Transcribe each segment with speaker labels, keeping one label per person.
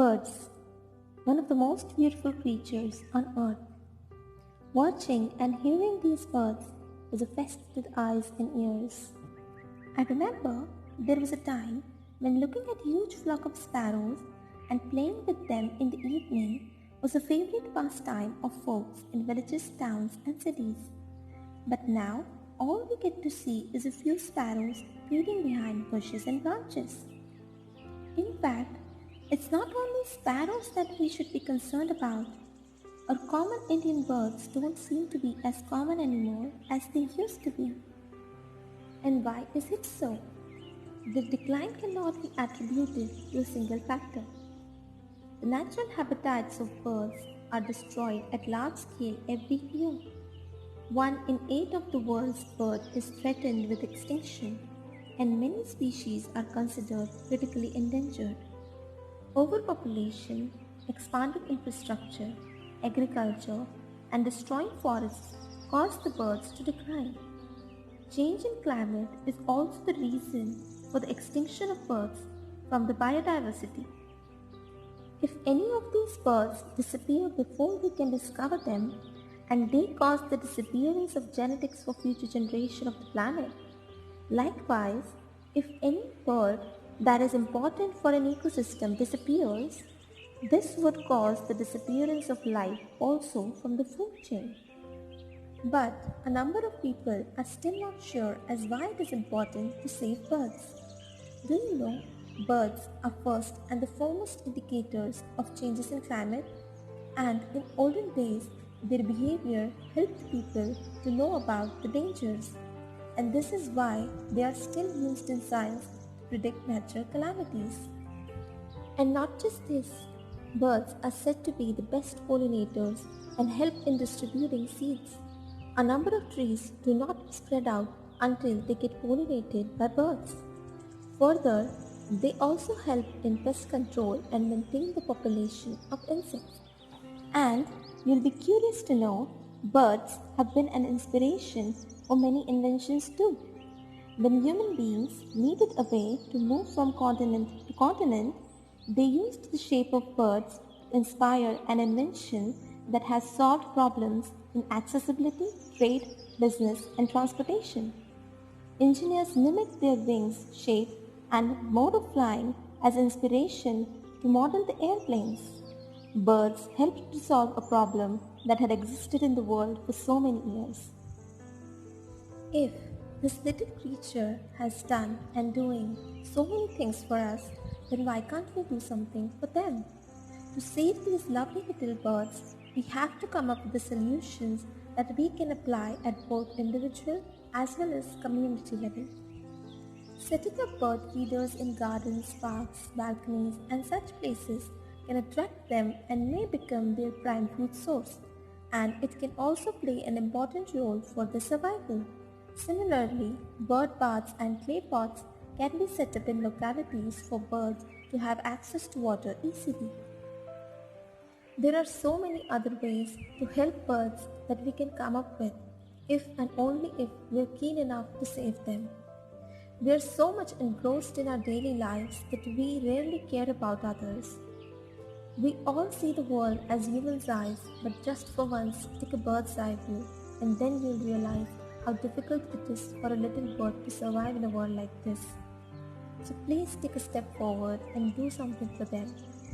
Speaker 1: Birds, one of the most beautiful creatures on earth. Watching and hearing these birds was a fest to the eyes and ears. I remember there was a time when looking at huge flock of sparrows and playing with them in the evening was a favorite pastime of folks in villages, towns and cities. But now all we get to see is a few sparrows feeding behind bushes and branches. In fact, it's not only sparrows that we should be concerned about. Our common Indian birds don't seem to be as common anymore as they used to be. And why is it so? The decline cannot be attributed to a single factor. The natural habitats of birds are destroyed at large scale every year. 1 in 8 of the world's birds is threatened with extinction, and many species are considered critically endangered. Overpopulation, expanding infrastructure, agriculture, and destroying forests cause the birds to decline. Change in climate is also the reason for the extinction of birds from the biodiversity. If any of these birds disappear before we can discover them, and they cause the disappearance of genetics for future generation of the planet. Likewise, if any bird that is important for an ecosystem disappears, this would cause the disappearance of life also from the food chain. But a number of people are still not sure as why it is important to save birds. Do you know birds are first and the foremost indicators of changes in climate, and in olden days their behavior helped people to know about the dangers, and this is why they are still used in science to predict natural calamities. And not just this, birds are said to be the best pollinators and help in distributing seeds. A number of trees do not spread out until they get pollinated by birds. Further, they also help in pest control and maintain the population of insects. And you'll be curious to know, birds have been an inspiration for many inventions too. When human beings needed a way to move from continent to continent, they used the shape of birds to inspire an invention that has solved problems in accessibility, trade, business, and transportation. Engineers mimicked their wings' shape and mode of flying as inspiration to model the airplanes. Birds helped to solve a problem that had existed in the world for so many years. If this little creature has done and doing so many things for us, then why can't we do something for them? To save these lovely little birds, we have to come up with the solutions that we can apply at both individual as well as community level. Setting up bird feeders in gardens, parks, balconies and such places can attract them and may become their prime food source, and it can also play an important role for their survival. Similarly, bird baths and clay pots can be set up in localities for birds to have access to water easily. There are so many other ways to help birds that we can come up with, if and only if we are keen enough to save them. We are so much engrossed in our daily lives that we rarely care about others. We all see the world as human's eyes, but just for once take a bird's eye view and then you'll realize how difficult it is for a little bird to survive in a world like this. So please take a step forward and do something for them,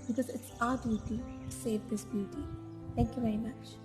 Speaker 1: because it's our duty to save this beauty. Thank you very much.